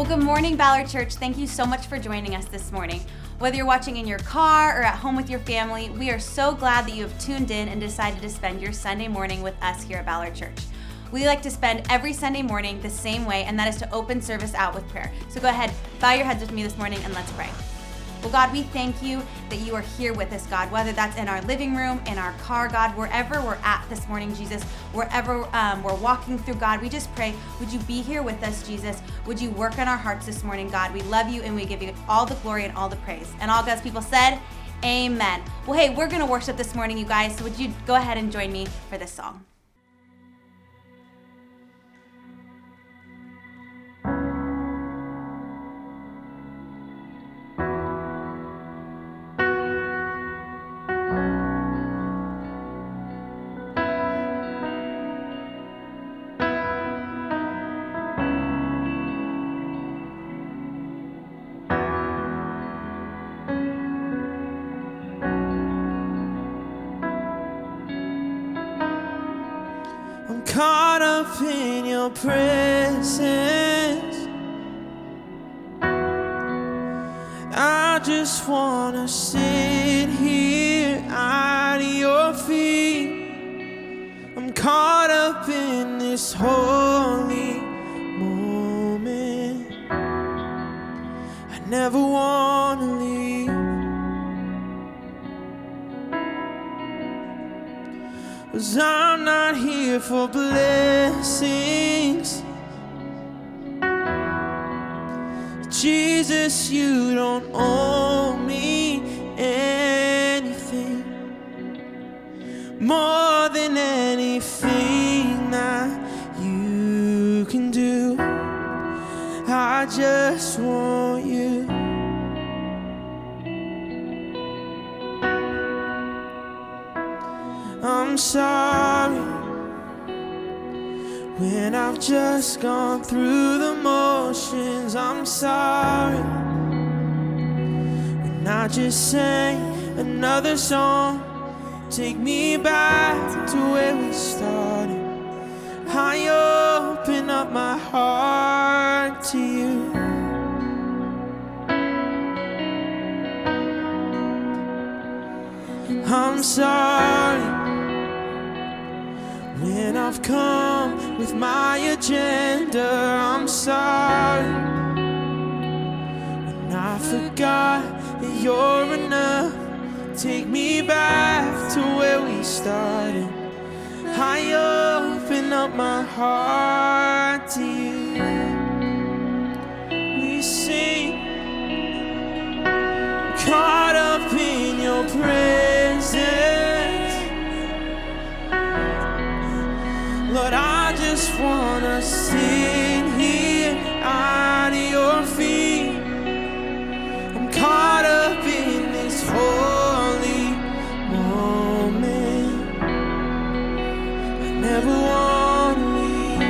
Well, good morning, Ballard Church. Thank you so much for joining us this morning. Whether you're watching in your car or at home with your family, we are so glad that you have tuned in and decided to spend your Sunday morning with us here at Ballard Church. We like to spend every Sunday morning the same way, and that is to open service out with prayer. So go ahead, bow your heads with me this morning and let's pray. Well, God, we thank you that you are here with us, God, whether that's in our living room, in our car, God, wherever we're at this morning, Jesus, wherever we're walking through, God, we just pray, would you be here with us, Jesus? Would you work in our hearts this morning, God? We love you and we give you all the glory and all the praise. And all God's people said, amen. Well, hey, we're going to worship this morning, you guys, so would you go ahead and join me for this song? Caught up in your presence, I just wanna sit here at your feet. I'm caught up in this holy moment. I never wanna leave. 'Cause I'm not here for blessings. Jesus, you don't owe me anything more than anything that you can do. I just want you. I'm sorry when I've just gone through the motions. I'm sorry when I just sang another song. Take me back to where we started. I open up my heart to you. I'm sorry when I've come with my agenda. I'm sorry when I forgot that you're enough. Take me back to where we started. I open up my heart to you. We sing, caught up in your presence. Lord, I just wanna sit here at your feet. I'm caught up in this holy moment. I never wanna leave.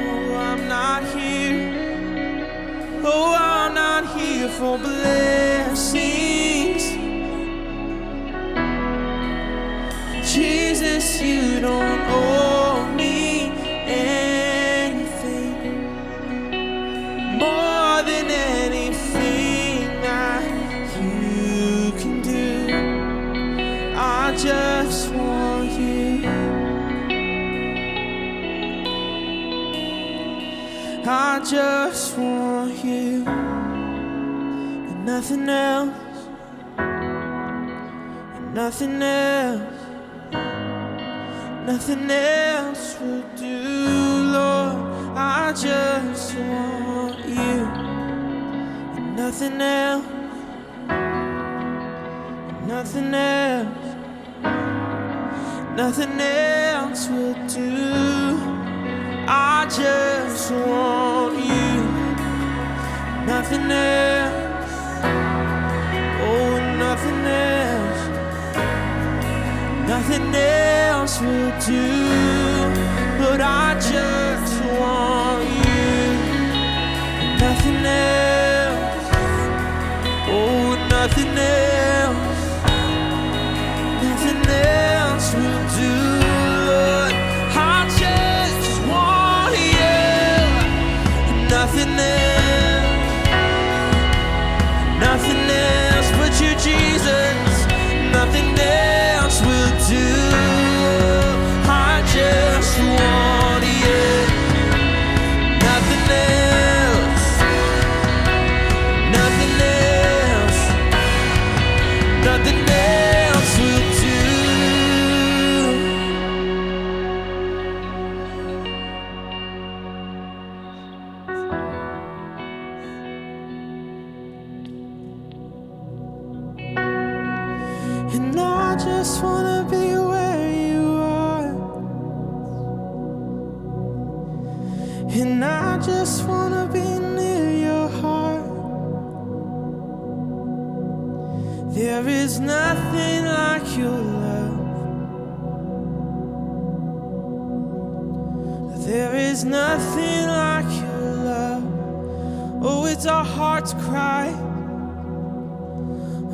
Oh, I'm not here. Oh, I'm not here for blessings. Jesus, you don't owe me anything more than anything that you can do. I just want you. I just want you and nothing else, and nothing else. Nothing else will do, Lord. I just want you and nothing else, and nothing else. Nothing else will do. I just want you, nothing else. Oh, nothing else. Nothing else will do, but I just want you. Nothing else, oh, nothing else. Nothing else will do, Lord. I just want you. nothing else but you, Jesus. Nothing else will do. I just want you. Nothing else, nothing else, nothing else will do. And I just wanna be where you are. And I just wanna be near your heart. There is nothing like your love. There is nothing like your love. Oh, it's our heart's cry.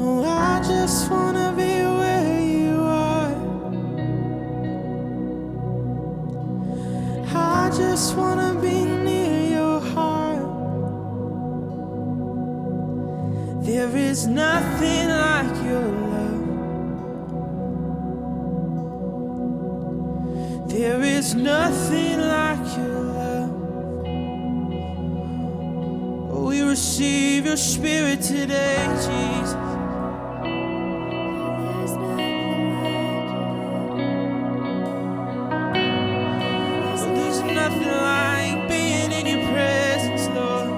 Oh, I just wanna be where you are. I just wanna be near your heart. There is nothing like your love. There is nothing like your love. Oh, we receive your spirit today, Jesus. Nothing like being in your presence, Lord.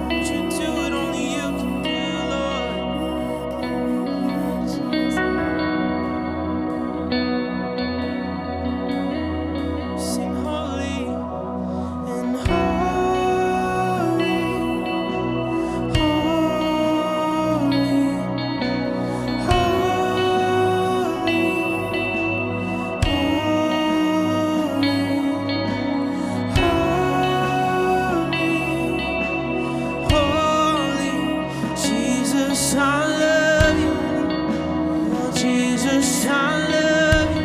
Would you do what only you can do, Lord? Sing holy and holy, holy, Jesus, I love you. Oh, Jesus, I love you.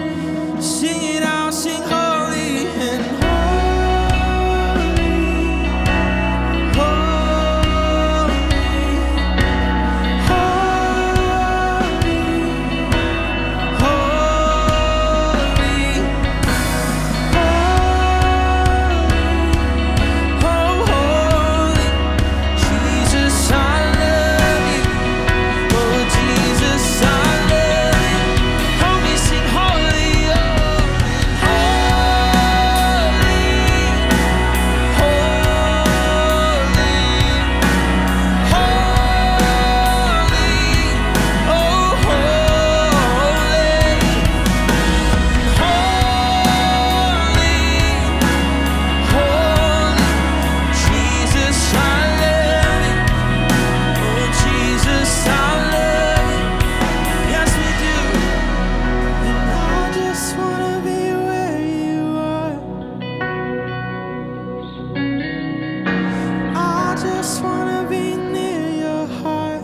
Sing it out, sing holy and holy, holy, Jesus, I love you. Oh, Jesus, I love you. Help me sing holy, oh, just wanna be near your heart.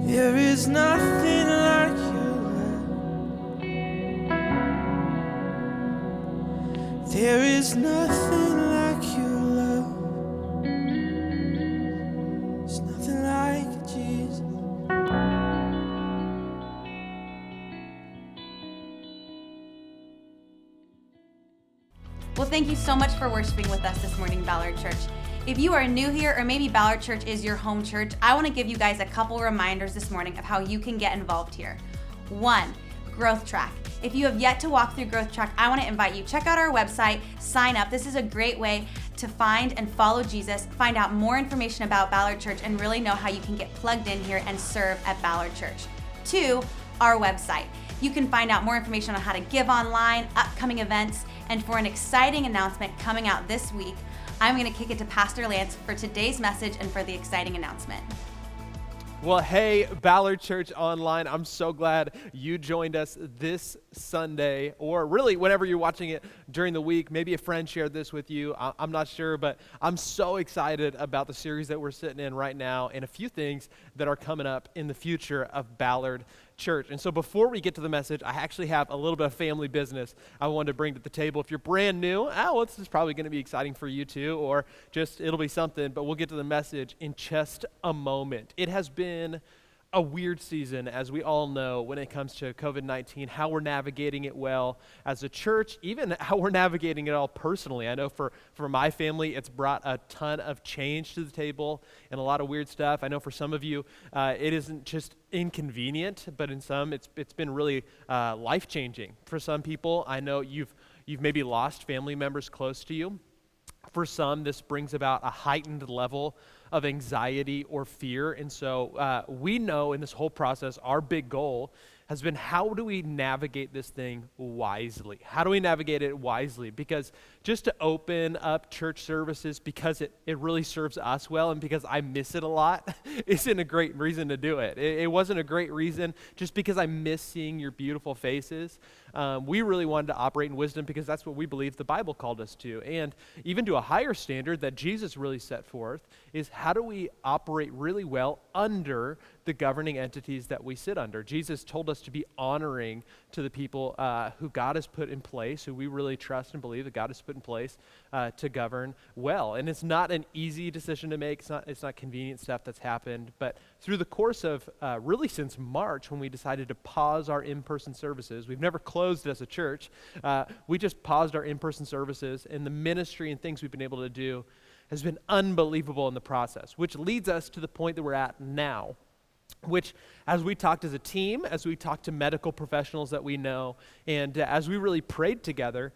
There is nothing like your love. There is nothing like your love. There's nothing like it, Jesus. Well, thank you so much for worshiping with us this morning, Ballard Church. If you are new here, or maybe Ballard Church is your home church, I want to give you guys a couple reminders this morning of how you can get involved here. 1, Growth Track. If you have yet to walk through Growth Track, I want to invite you. Check out our website, sign up. This is a great way to find and follow Jesus, find out more information about Ballard Church, and really know how you can get plugged in here and serve at Ballard Church. 2, our website. You can find out more information on how to give online, upcoming events, and for an exciting announcement coming out this week, I'm going to kick it to Pastor Lance for today's message and for the exciting announcement. Well, hey, Ballard Church Online, I'm so glad you joined us this Sunday, or really whenever you're watching it during the week. Maybe a friend shared this with you. I'm not sure, but I'm so excited about the series that we're sitting in right now and a few things that are coming up in the future of Ballard Church. And so before we get to the message, I actually have a little bit of family business I wanted to bring to the table. If you're brand new, well, this is probably going to be exciting for you too, or just it'll be something, but we'll get to the message in just a moment. It has been a weird season, as we all know, when it comes to COVID-19, how we're navigating it well as a church, even how we're navigating it all personally. I know for my family, it's brought a ton of change to the table and a lot of weird stuff. I know for some of you, it isn't just inconvenient, but in some, it's been really life-changing. For some people, I know you've maybe lost family members close to you. For some, this brings about a heightened level of anxiety or fear. And so we know in this whole process, our big goal has been, how do we navigate this thing wisely? How do we navigate it wisely? Because just to open up church services because it really serves us well and because I miss it a lot isn't a great reason to do it. It wasn't a great reason just because I miss seeing your beautiful faces. We really wanted to operate in wisdom because that's what we believe the Bible called us to. And even to a higher standard that Jesus really set forth is, how do we operate really well under the governing entities that we sit under? Jesus told us to be honoring to the people who God has put in place, who we really trust and believe that God has put in place to govern well. And it's not an easy decision to make. It's not convenient stuff that's happened. But through the course of really since March, when we decided to pause our in-person services, we've never closed as a church. We just paused our in-person services, and the ministry and things we've been able to do has been unbelievable in the process, which leads us to the point that we're at now, which, as we talked as a team, as we talked to medical professionals that we know, and as we really prayed together,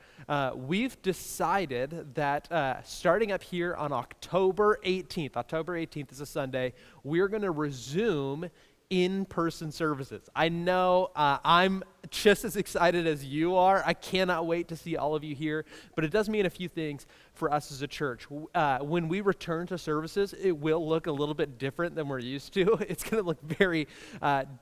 we've decided that starting up here on October 18th is a Sunday, we're going to resume in-person services. I know I'm just as excited as you are. I cannot wait to see all of you here, but it does mean a few things for us as a church. When we return to services, it will look a little bit different than we're used to. It's going to look very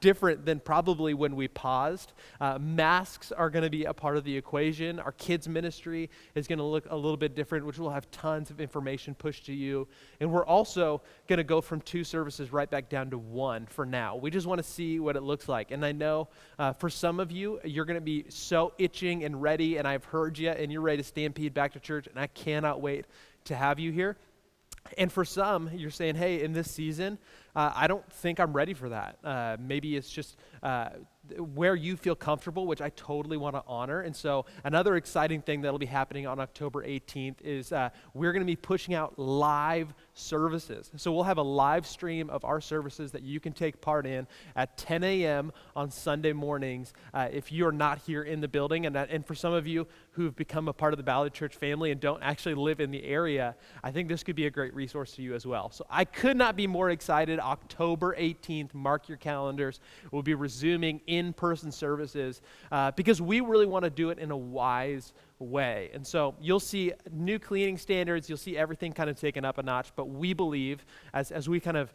different than probably when we paused. Masks are going to be a part of the equation. Our kids ministry is going to look a little bit different, which will have tons of information pushed to you. And we're also going to go from 2 services right back down to 1 for now. We just want to see what it looks like. And I know for some of you, you're going to be so itching and ready, and I've heard you, and you're ready to stampede back to church, and I cannot wait to have you here. And for some, you're saying, hey, in this season, I don't think I'm ready for that. Maybe it's just where you feel comfortable, which I totally want to honor. And so another exciting thing that'll be happening on October 18th is we're going to be pushing out live services. So we'll have a live stream of our services that you can take part in at 10 a.m. on Sunday mornings if you're not here in the building. And for some of you who've become a part of the Ballard Church family and don't actually live in the area, I think this could be a great resource to you as well. So I could not be more excited. October 18th, mark your calendars. We'll be resuming in-person services because we really want to do it in a wise way. And so you'll see new cleaning standards, you'll see everything kind of taken up a notch, but we believe as we kind of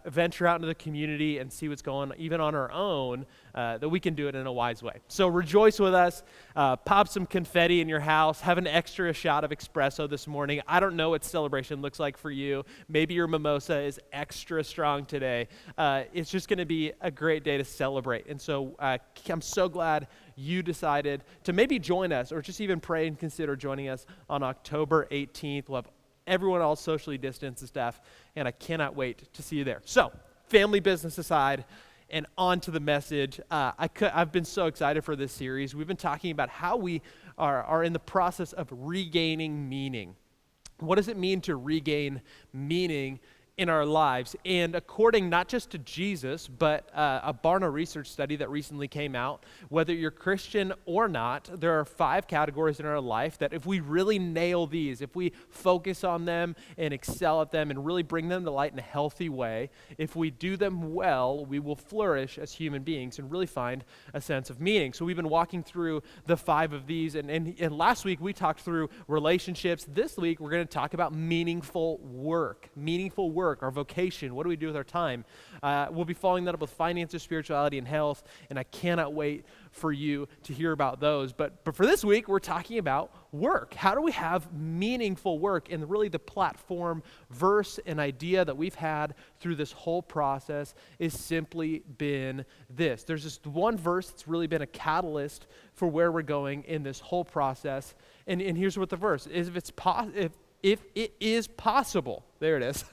venture out into the community and see what's going on, even on our own, that we can do it in a wise way. So rejoice with us, pop some confetti in your house, have an extra shot of espresso this morning. I don't know what celebration looks like for you. Maybe your mimosa is extra strong today. It's just going to be a great day to celebrate. And so I'm so glad you decided to maybe join us or just even pray and consider joining us on October 18th. We'll have everyone all socially distanced and stuff, and I cannot wait to see you there. So, family business aside, and on to the message. I've been so excited for this series. We've been talking about how we are in the process of regaining meaning. What does it mean to regain meaning in our lives? And according not just to Jesus, but a Barna research study that recently came out, whether you're Christian or not, there are 5 categories in our life that if we really nail these, if we focus on them and excel at them and really bring them to light in a healthy way, if we do them well, we will flourish as human beings and really find a sense of meaning. So we've been walking through the 5 of these, and last week we talked through relationships. This week we're going to talk about meaningful work. Meaningful work. work, our vocation, what do we do with our time? We'll be following that up with finances, spirituality, and health, and I cannot wait for you to hear about those. But for this week, we're talking about work. How do we have meaningful work? And really the platform, verse, and idea that we've had through this whole process is simply been this. There's just one verse that's really been a catalyst for where we're going in this whole process. And here's what the verse is. If it is possible, there it is,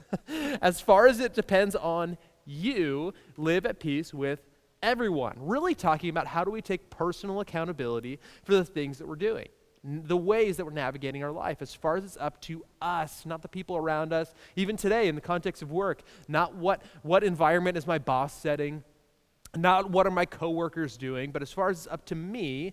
as far as it depends on you, live at peace with everyone. Really talking about how do we take personal accountability for the things that we're doing, the ways that we're navigating our life, as far as it's up to us, not the people around us. Even today in the context of work, not what environment is my boss setting, not what are my coworkers doing, but as far as it's up to me,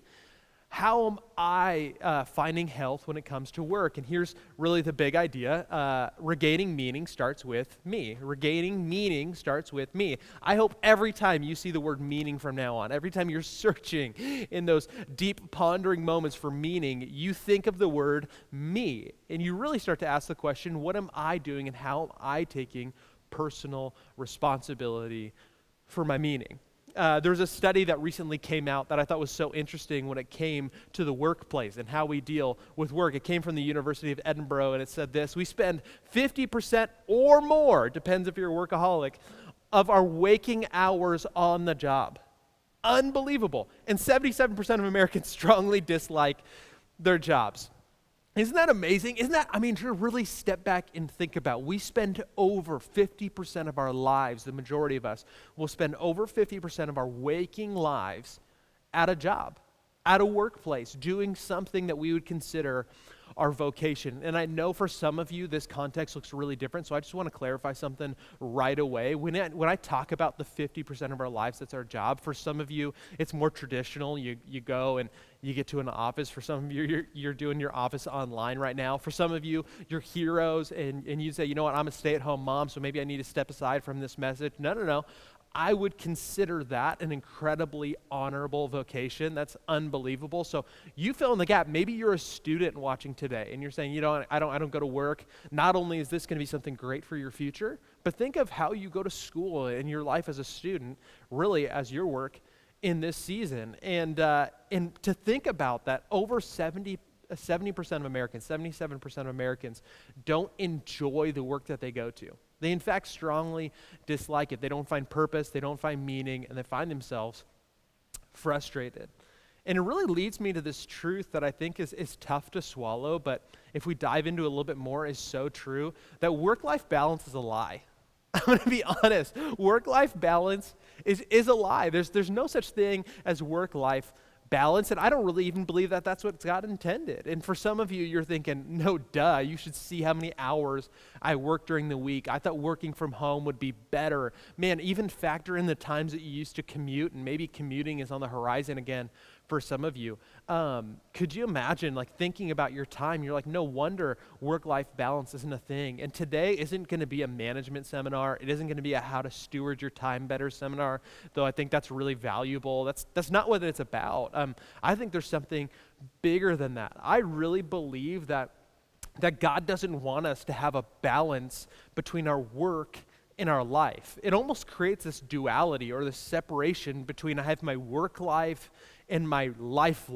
how am I finding health when it comes to work? And here's really the big idea. Regaining meaning starts with me. Regaining meaning starts with me. I hope every time you see the word meaning from now on, every time you're searching in those deep pondering moments for meaning, you think of the word me. And you really start to ask the question, what am I doing and how am I taking personal responsibility for my meaning? There was a study that recently came out that I thought was so interesting when it came to the workplace and how we deal with work. It came from the University of Edinburgh, and it said this: we spend 50% or more, depends if you're a workaholic, of our waking hours on the job. Unbelievable. And 77% of Americans strongly dislike their jobs. Isn't that amazing? To really step back and think about, we spend over 50% of our lives, the majority of us, will spend over 50% of our waking lives at a job, at a workplace, doing something that we would consider our vocation. And I know for some of you, this context looks really different, so I just want to clarify something right away. When I talk about the 50% of our lives that's our job, for some of you, it's more traditional. You go and you get to an office. For some of you, you're doing your office online right now. For some of you, you're heroes, and you say, you know what, I'm a stay-at-home mom, so maybe I need to step aside from this message. No. I would consider that an incredibly honorable vocation. That's unbelievable. So you fill in the gap. Maybe you're a student watching today and you're saying, you know, I don't go to work. Not only is this going to be something great for your future, but think of how you go to school in your life as a student, really as your work in this season. And to think about that, over 70% of Americans, 77% of Americans don't enjoy the work that they go to. They, in fact, strongly dislike it. They don't find purpose, they don't find meaning, and they find themselves frustrated. And it really leads me to this truth that I think is tough to swallow, but if we dive into it a little bit more, is so true, that work-life balance is a lie. I'm going to be honest. Work-life balance is a lie. There's no such thing as work-life balance, and I don't really even believe that that's what God intended. And for some of you, you're thinking, no, duh, you should see how many hours I work during the week. I thought working from home would be better. Man, even factor in the times that you used to commute, and maybe commuting is on the horizon again for some of you. Could you imagine thinking about your time? You're like, no wonder work-life balance isn't a thing. And today isn't going to be a management seminar. It isn't going to be a how to steward your time better seminar, though I think that's really valuable. That's not what it's about. I think there's something bigger than that. I really believe that God doesn't want us to have a balance between our work and our life. It almost creates this duality or this separation between I have my work life and my life,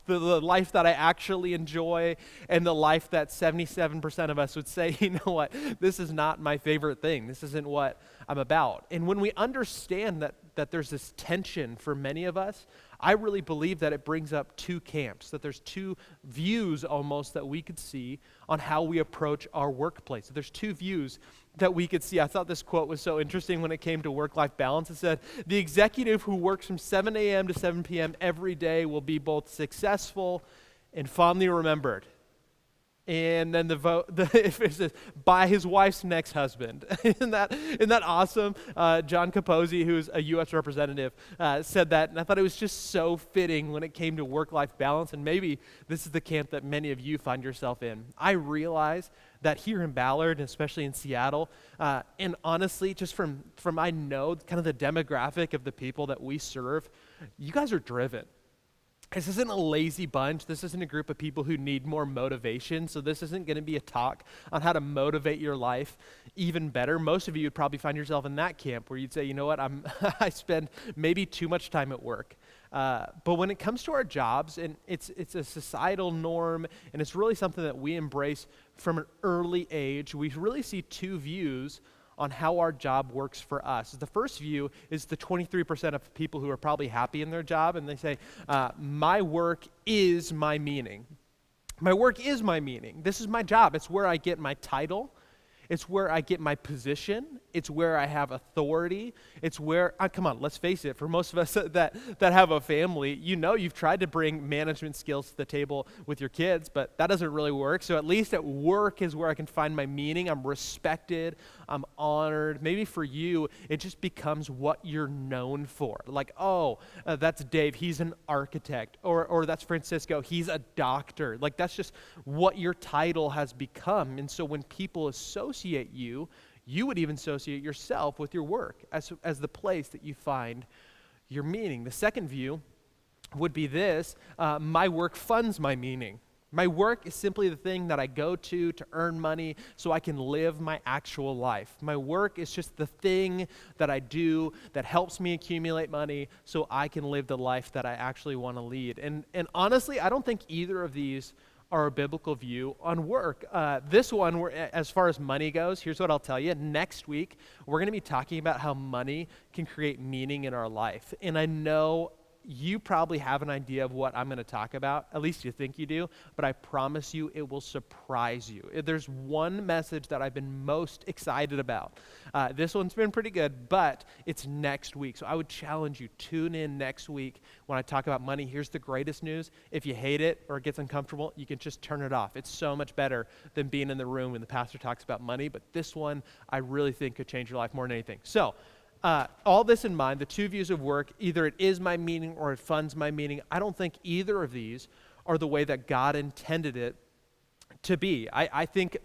the life that I actually enjoy, and the life that 77% of us would say, you know what, this is not my favorite thing. This isn't what I'm about. And when we understand that there's this tension for many of us, I really believe that it brings up two camps, that there's two views almost that we could see on how we approach our workplace. So there's two views that we could see. I thought this quote was so interesting when it came to work-life balance. It said, the executive who works from 7 a.m. to 7 p.m. every day will be both successful and fondly remembered. And then if it says, by his wife's next husband. Isn't that awesome? John Capozzi, who's a U.S. representative, said that, and I thought it was just so fitting when it came to work-life balance, and maybe this is the camp that many of you find yourself in. I realize that here in Ballard, and especially in Seattle, and honestly, just from I know kind of the demographic of the people that we serve, you guys are driven. This isn't a lazy bunch. This isn't a group of people who need more motivation. So this isn't going to be a talk on how to motivate your life even better. Most of you would probably find yourself in that camp where you'd say, you know what, I spend maybe too much time at work. But when it comes to our jobs, and it's a societal norm, and it's really something that we embrace from an early age, we really see two views on how our job works for us. The first view is the 23% of people who are probably happy in their job, and they say, my work is my meaning. My work is my meaning. This is my job. It's where I get my title. It's where I get my position. It's where I have authority. It's where, come on, let's face it, for most of us that have a family, you know you've tried to bring management skills to the table with your kids, but that doesn't really work. So at least at work is where I can find my meaning. I'm respected. I'm honored. Maybe for you, it just becomes what you're known for. Like, that's Dave. He's an architect. Or that's Francisco. He's a doctor. Like, that's just what your title has become. And so when people associate you, you would even associate yourself with your work as the place that you find your meaning. The second view would be this: my work funds my meaning. My work is simply the thing that I go to earn money so I can live my actual life. My work is just the thing that I do that helps me accumulate money so I can live the life that I actually want to lead. And honestly, I don't think either of these are a biblical view on work. This one, as far as money goes, here's what I'll tell you. Next week, we're going to be talking about how money can create meaning in our life. And I know you probably have an idea of what I'm going to talk about. At least you think you do. But I promise you, it will surprise you. There's one message that I've been most excited about. This one's been pretty good, but it's next week. So I would challenge you, tune in next week when I talk about money. Here's the greatest news. If you hate it or it gets uncomfortable, you can just turn it off. It's so much better than being in the room when the pastor talks about money. But this one, I really think could change your life more than anything. So, all this in mind, the two views of work, either it is my meaning or it funds my meaning. I don't think either of these are the way that God intended it to be. I think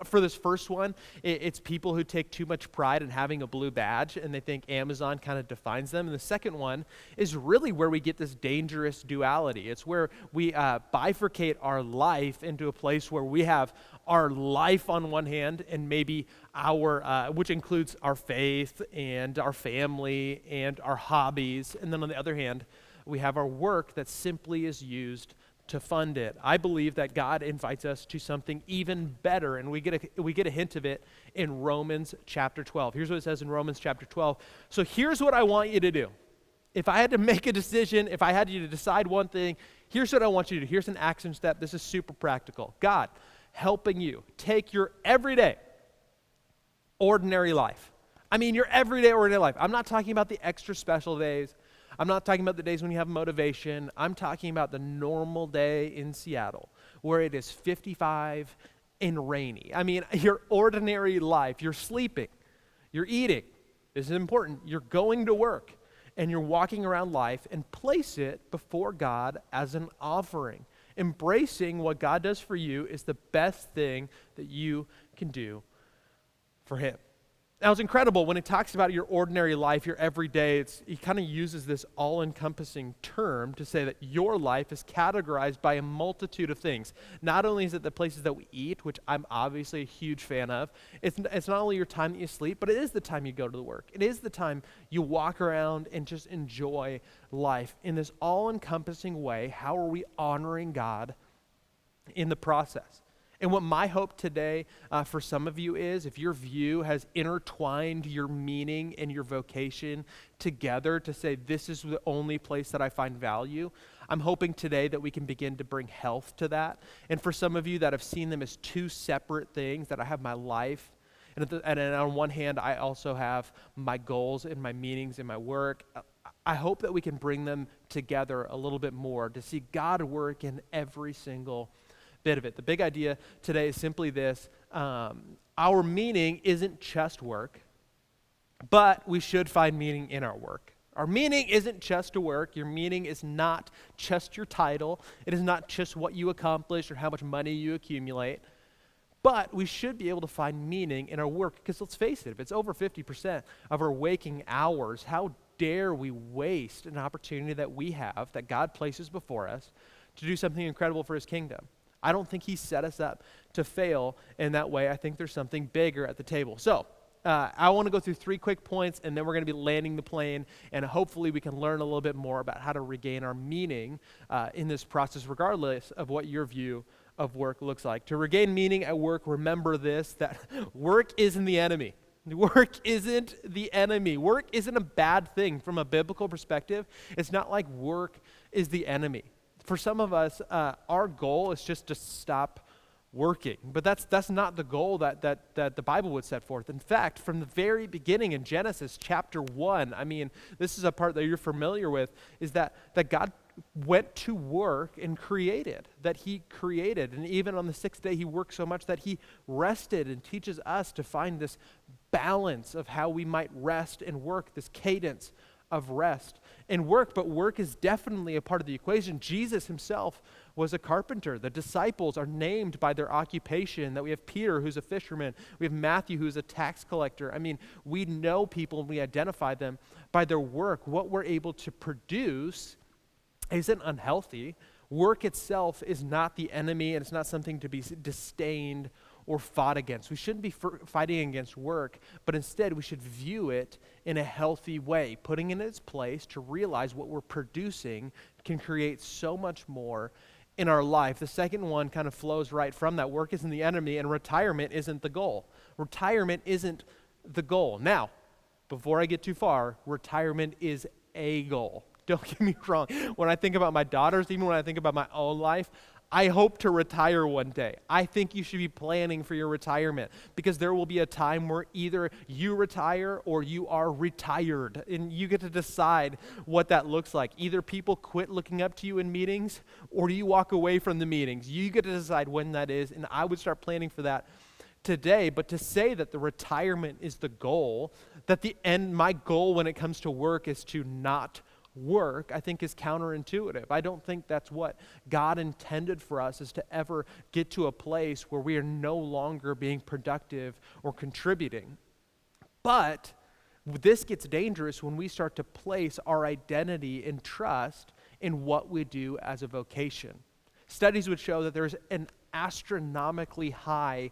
for this first one, it's people who take too much pride in having a blue badge and they think Amazon kind of defines them. And the second one is really where we get this dangerous duality. It's where we bifurcate our life into a place where we have our life on one hand and maybe which includes our faith and our family and our hobbies. And then on the other hand, we have our work that simply is used to fund it. I believe that God invites us to something even better, and we get a hint of it in Romans chapter 12. Here's what it says in Romans chapter 12. So here's what I want you to do. If I had to make a decision, if I had you to decide one thing, here's what I want you to do. Here's an action step. This is super practical. God helping you take your everyday, ordinary life. I mean your everyday, ordinary life. I'm not talking about the extra special days. I'm not talking about the days when you have motivation. I'm talking about the normal day in Seattle where it is 55 and rainy. I mean, your ordinary life. You're sleeping. You're eating. This is important. You're going to work. And you're walking around life, and place it before God as an offering. Embracing what God does for you is the best thing that you can do for Him. Now, it's incredible when it talks about your ordinary life, your everyday, he kind of uses this all-encompassing term to say that your life is categorized by a multitude of things. Not only is it the places that we eat, which I'm obviously a huge fan of, it's not only your time that you sleep, but it is the time you go to the work. It is the time you walk around and just enjoy life. In this all-encompassing way, how are we honoring God in the process? And what my hope today for some of you is, if your view has intertwined your meaning and your vocation together to say, this is the only place that I find value, I'm hoping today that we can begin to bring health to that. And for some of you that have seen them as two separate things, that I have my life, and on one hand, I also have my goals and my meanings in my work, I hope that we can bring them together a little bit more to see God work in every single bit of it. The big idea today is simply this: our meaning isn't just work, but we should find meaning in our work. Our meaning isn't just to work. Your meaning is not just your title. It is not just what you accomplish or how much money you accumulate. But we should be able to find meaning in our work, because let's face it, if it's over 50% of our waking hours, how dare we waste an opportunity that we have, that God places before us, to do something incredible for his kingdom? I don't think he set us up to fail in that way. I think there's something bigger at the table. So I want to go through 3 quick points, and then we're going to be landing the plane, and hopefully we can learn a little bit more about how to regain our meaning in this process, regardless of what your view of work looks like. To regain meaning at work, remember this, that work isn't the enemy. Work isn't the enemy. Work isn't a bad thing from a biblical perspective. It's not like work is the enemy. For some of us, our goal is just to stop working. But that's not the goal that the Bible would set forth. In fact, from the very beginning in Genesis chapter 1, I mean, this is a part that you're familiar with, is that God went to work and created, that he created. And even on the 6th day, he worked so much that he rested, and teaches us to find this balance of how we might rest and work, this cadence of rest and work. But work is definitely a part of the equation. Jesus himself was a carpenter. The disciples are named by their occupation, that we have Peter, who's a fisherman. We have Matthew, who's a tax collector. I mean, we know people and we identify them by their work. What we're able to produce isn't unhealthy. Work itself is not the enemy, and it's not something to be disdained or fought against. We shouldn't be fighting against work, but instead we should view it in a healthy way, putting it in its place to realize what we're producing can create so much more in our life. The second one kind of flows right from that. Work isn't the enemy, and retirement isn't the goal. Retirement isn't the goal. Now, before I get too far, retirement is a goal. Don't get me wrong. When I think about my daughters, even when I think about my own life, I hope to retire one day. I think you should be planning for your retirement, because there will be a time where either you retire or you are retired, and you get to decide what that looks like. Either people quit looking up to you in meetings, or you walk away from the meetings. You get to decide when that is, and I would start planning for that today. But to say that the retirement is the goal, that my goal when it comes to work is to not work, I think is counterintuitive. I don't think that's what God intended for us, is to ever get to a place where we are no longer being productive or contributing. But this gets dangerous when we start to place our identity and trust in what we do as a vocation. Studies would show that there's an astronomically high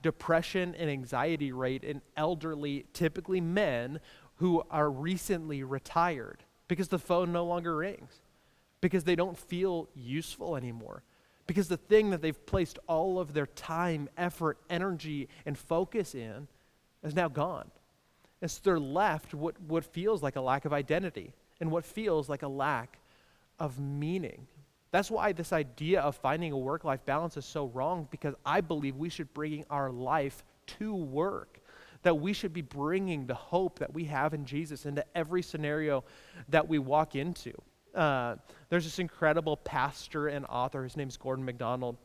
depression and anxiety rate in elderly, typically men, who are recently retired, because the phone no longer rings, because they don't feel useful anymore, because the thing that they've placed all of their time, effort, energy, and focus in is now gone. And so they're left what feels like a lack of identity, and what feels like a lack of meaning. That's why this idea of finding a work-life balance is so wrong, because I believe we should bring our life to work, that we should be bringing the hope that we have in Jesus into every scenario that we walk into. There's this incredible pastor and author, his name's Gordon MacDonald,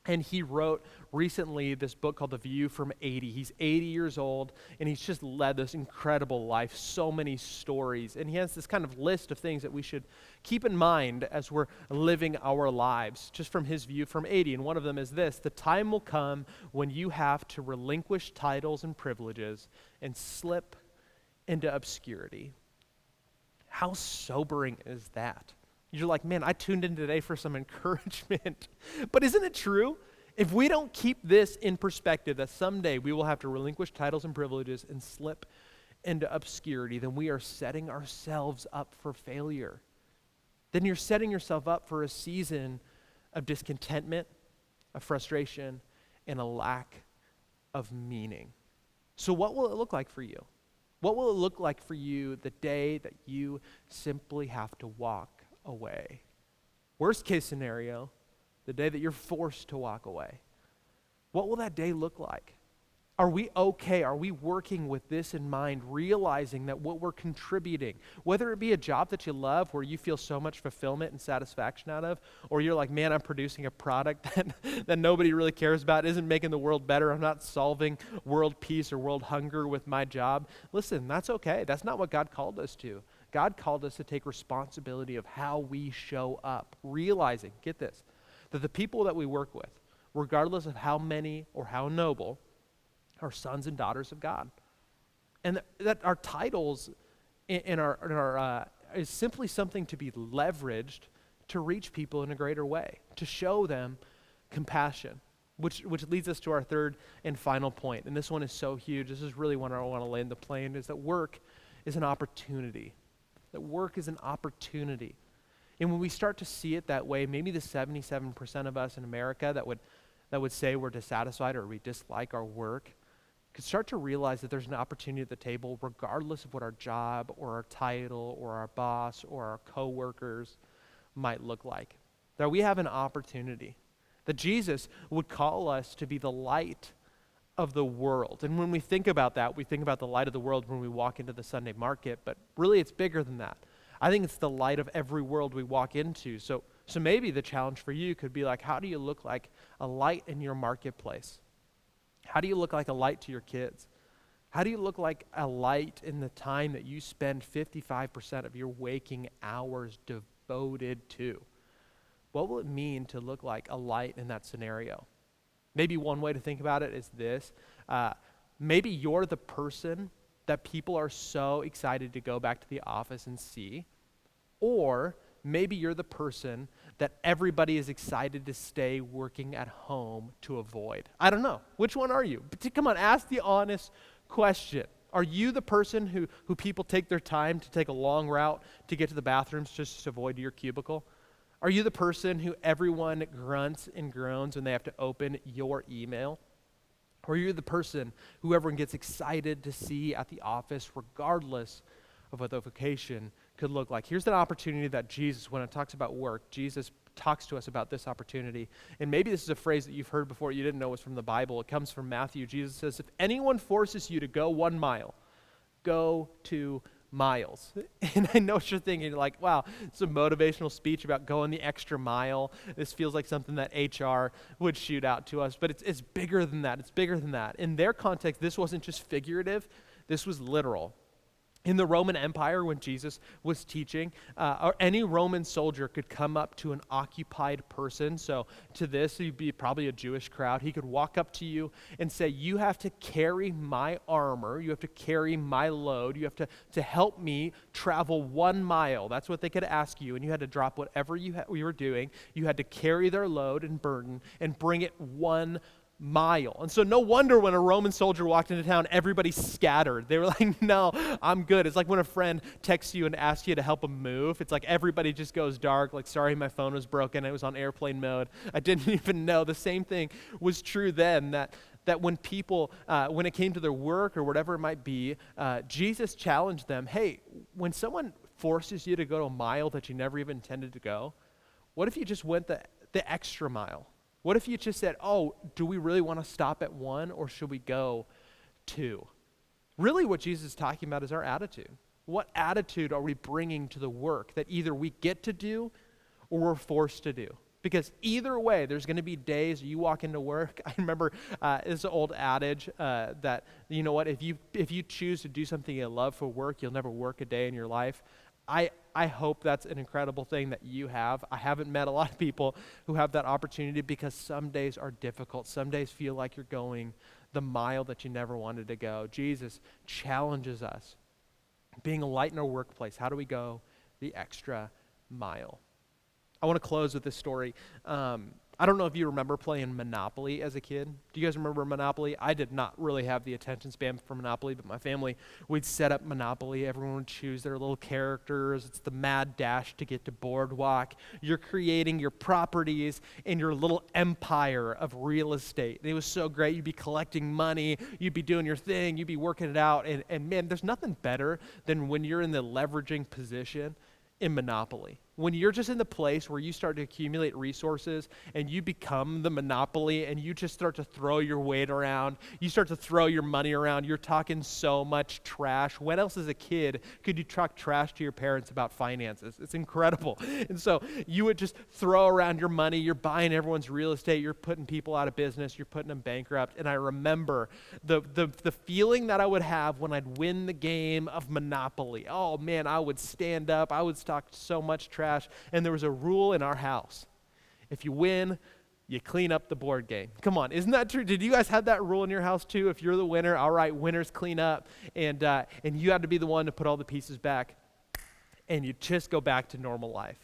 and he wrote recently this book called The View from 80. He's 80 years old, and he's just led this incredible life, so many stories, and he has this kind of list of things that we should keep in mind as we're living our lives, just from his view from 80. And one of them is this: the time will come when you have to relinquish titles and privileges and slip into obscurity. How sobering is that? You're like, man, I tuned in today for some encouragement. But isn't it true? If we don't keep this in perspective, that someday we will have to relinquish titles and privileges and slip into obscurity, then we are setting ourselves up for failure. Then you're setting yourself up for a season of discontentment, of frustration, and a lack of meaning. So what will it look like for you? What will it look like for you the day that you simply have to walk away? Worst case scenario, the day that you're forced to walk away. What will that day look like? Are we okay? Are we working with this in mind, realizing that what we're contributing, whether it be a job that you love where you feel so much fulfillment and satisfaction out of, or you're like, man, I'm producing a product that nobody really cares about, isn't making the world better, I'm not solving world peace or world hunger with my job. Listen, that's okay. That's not what God called us to. God called us to take responsibility of how we show up, realizing, get this, that the people that we work with, regardless of how many or how noble, are sons and daughters of God. And that our titles is simply something to be leveraged to reach people in a greater way, to show them compassion, which leads us to our third and final point. And this one is so huge. This is really what I want to land the plane, is that work is an opportunity. That work is an opportunity. And when we start to see it that way, maybe the 77% of us in America that would say we're dissatisfied or we dislike our work could start to realize that there's an opportunity at the table regardless of what our job or our title or our boss or our coworkers might look like. That we have an opportunity. That Jesus would call us to be the light of the world. And when we think about that, we think about the light of the world when we walk into the Sunday market, but really it's bigger than that. I think it's the light of every world we walk into. So maybe the challenge for you could be like, how do you look like a light in your marketplace? How do you look like a light to your kids? How do you look like a light in the time that you spend 55% of your waking hours devoted to? What will it mean to look like a light in that scenario? Maybe one way to think about it is this. Maybe you're the person that people are so excited to go back to the office and see. Or maybe you're the person that everybody is excited to stay working at home to avoid. I don't know. Which one are you? But come on, ask the honest question. Are you the person who people take their time to take a long route to get to the bathrooms just to avoid your cubicle? Are you the person who everyone grunts and groans when they have to open your email? Or are you the person who everyone gets excited to see at the office regardless of what the vocation could look like? Here's an opportunity that Jesus, when it talks about work, Jesus talks to us about this opportunity. And maybe this is a phrase that you've heard before you didn't know was from the Bible. It comes from Matthew. Jesus says, if anyone forces you to go 1 mile, go 2 miles. And I know what you're thinking, like, wow, it's a motivational speech about going the extra mile. This feels like something that HR would shoot out to us, but it's bigger than that. It's bigger than that. In their context, this wasn't just figurative, this was literal. In the Roman Empire, when Jesus was teaching, or any Roman soldier could come up to an occupied person. So to this, he'd be probably a Jewish crowd. He could walk up to you and say, you have to carry my armor. You have to carry my load. You have to help me travel 1 mile. That's what they could ask you. And you had to drop whatever you were doing. You had to carry their load and burden and bring it 1 mile. And so no wonder when a Roman soldier walked into town, everybody scattered. They were like, no, I'm good. It's like when a friend texts you and asks you to help them move. It's like everybody just goes dark, like, sorry, my phone was broken. It was on airplane mode. I didn't even know. The same thing was true then, that when people, when it came to their work or whatever it might be, Jesus challenged them, hey, when someone forces you to go to a mile that you never even intended to go, what if you just went the extra mile? What if you just said, oh, do we really want to stop at 1 or should we go 2? Really what Jesus is talking about is our attitude. What attitude are we bringing to the work that either we get to do or we're forced to do? Because either way, there's going to be days you walk into work. I remember this old adage that, you know what, if you choose to do something you love for work, you'll never work a day in your life. I hope that's an incredible thing that you have. I haven't met a lot of people who have that opportunity because some days are difficult. Some days feel like you're going the mile that you never wanted to go. Jesus challenges us. Being a light in our workplace, how do we go the extra mile? I want to close with this story. I don't know if you remember playing Monopoly as a kid. Do you guys remember Monopoly? I did not really have the attention span for Monopoly, but my family, we'd set up Monopoly. Everyone would choose their little characters. It's the mad dash to get to Boardwalk. You're creating your properties in your little empire of real estate. It was so great. You'd be collecting money. You'd be doing your thing. You'd be working it out. And man, there's nothing better than when you're in the leveraging position in Monopoly. When you're just in the place where you start to accumulate resources and you become the monopoly and you just start to throw your weight around, you start to throw your money around, you're talking so much trash. When else as a kid could you talk trash to your parents about finances? It's incredible. And so you would just throw around your money, you're buying everyone's real estate, you're putting people out of business, you're putting them bankrupt. And I remember the feeling that I would have when I'd win the game of Monopoly. Oh man, I would stand up, I would talk so much trash. And there was a rule in our house. If you win you clean up the board game. Come on, isn't that true? Did you guys have that rule in your house too? If you're the winner, all right, winners clean up, and you had to be the one to put all the pieces back, and you just go back to normal life.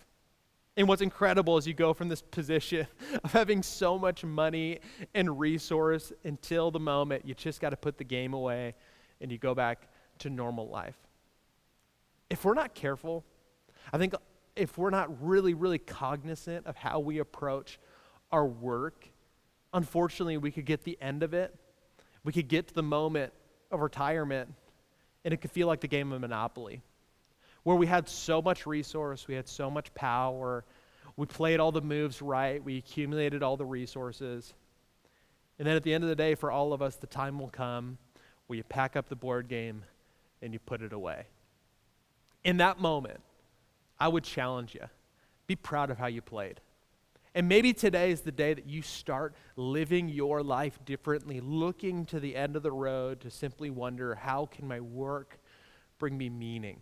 And what's incredible is you go from this position of having so much money and resource until the moment you just got to put the game away and you go back to normal life. If we're not careful, I think if we're not really, really cognizant of how we approach our work, unfortunately, we could get the end of it. We could get to the moment of retirement, and it could feel like the game of Monopoly, where we had so much resource, we had so much power, we played all the moves right, we accumulated all the resources. And then at the end of the day, for all of us, the time will come where you pack up the board game and you put it away. In that moment, I would challenge you, be proud of how you played. And maybe today is the day that you start living your life differently, looking to the end of the road to simply wonder, how can my work bring me meaning?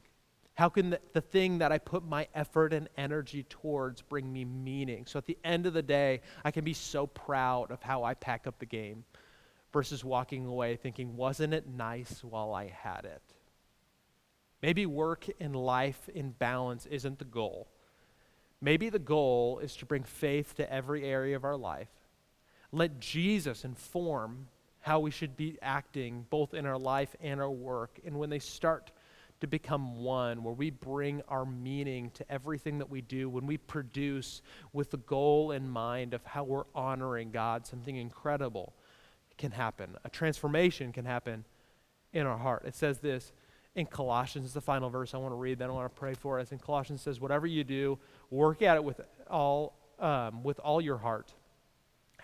How can the thing that I put my effort and energy towards bring me meaning? So at the end of the day, I can be so proud of how I pack up the game versus walking away thinking, wasn't it nice while I had it? Maybe work and life in balance isn't the goal. Maybe the goal is to bring faith to every area of our life. Let Jesus inform how we should be acting both in our life and our work. And when they start to become one, where we bring our meaning to everything that we do, when we produce with the goal in mind of how we're honoring God, something incredible can happen. A transformation can happen in our heart. It says this in Colossians, the final verse I want to read, then I want to pray for us. In Colossians it says, whatever you do, work at it with all your heart,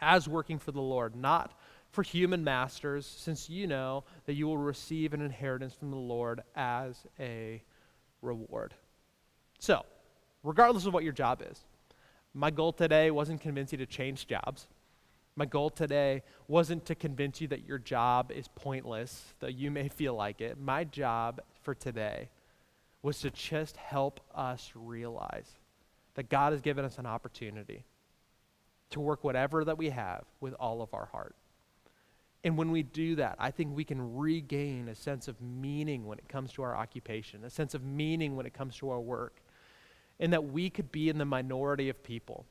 as working for the Lord, not for human masters, since you know that you will receive an inheritance from the Lord as a reward. So, regardless of what your job is, my goal today wasn't convince you to change jobs. My goal today wasn't to convince you that your job is pointless, though you may feel like it. My job for today was to just help us realize that God has given us an opportunity to work whatever that we have with all of our heart. And when we do that, I think we can regain a sense of meaning when it comes to our occupation, a sense of meaning when it comes to our work, and that we could be in the minority of people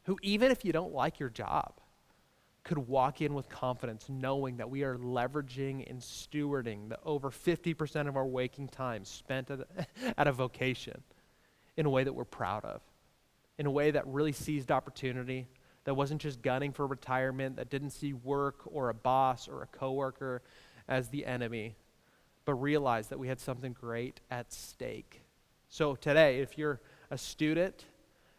who, even if you don't like your job, could walk in with confidence knowing that we are leveraging and stewarding the over 50% of our waking time spent at a vocation in a way that we're proud of, in a way that really seized opportunity, that wasn't just gunning for retirement, that didn't see work or a boss or a coworker as the enemy, but realized that we had something great at stake. So today, if you're a student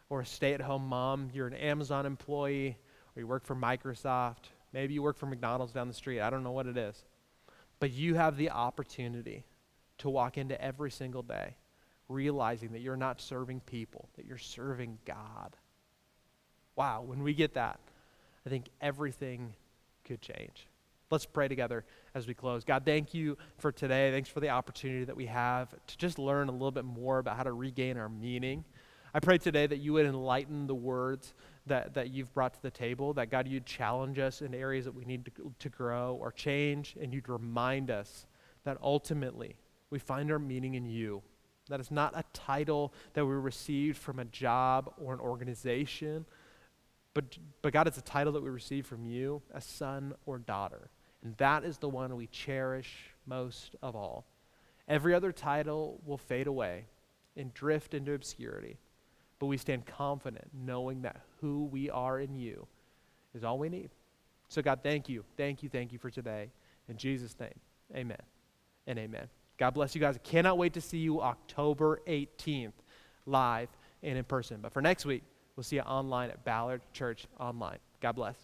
or a stay-at-home mom, you're an Amazon employee, or you work for Microsoft, maybe you work for McDonald's down the street, I don't know what it is, but you have the opportunity to walk into every single day realizing that you're not serving people, that you're serving God. Wow, when we get that, I think everything could change. Let's pray together as we close. God, thank you for today. Thanks for the opportunity that we have to just learn a little bit more about how to regain our meaning. I pray today that you would enlighten the words that you've brought to the table, that God, you'd challenge us in areas that we need to grow or change, and you'd remind us that ultimately we find our meaning in you. That it's not a title that we received from a job or an organization, but God, it's a title that we receive from you, a son or daughter. And that is the one we cherish most of all. Every other title will fade away and drift into obscurity. But we stand confident knowing that who we are in you is all we need. So God, thank you for today. In Jesus' name, amen and amen. God bless you guys. I cannot wait to see you October 18th live and in person. But for next week, we'll see you online at Ballard Church Online. God bless.